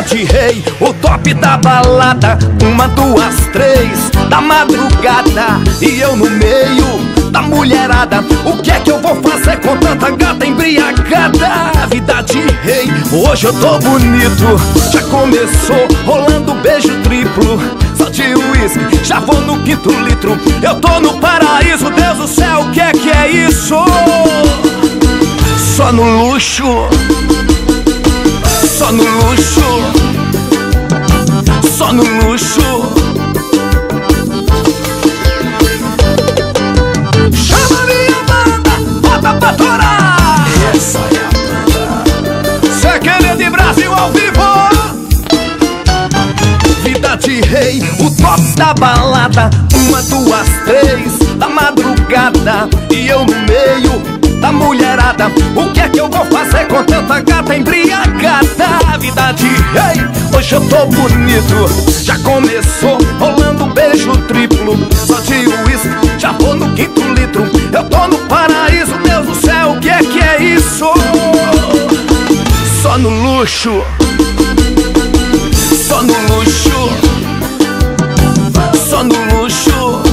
de rei, o top da balada. 1, 2, 3 da madrugada e eu no meio da mulherada. O que é que eu vou fazer com tanta gata embriagada? Vida de rei, hoje eu tô bonito. Já começou rolando beijo triplo. Só de uísque, já vou no 5º litro. Eu tô no paraíso, Deus do céu, o que é isso? Só no luxo, só no luxo, só no luxo. Chama minha banda, bota pra torar. Essa é a banda Cê querer de Brasil ao vivo. Vida de rei, o top da balada. 1, 2, 3 da madrugada e eu no meio da mulherada. O que é que eu vou fazer com tanta gata embriagada? Vida de rei, hoje eu tô bonito. Já começou rolando beijo triplo. Só de uísque, já vou no 5º litro. Eu tô no paraíso, Deus do céu, o que é isso? Só no luxo, só no luxo, só no luxo.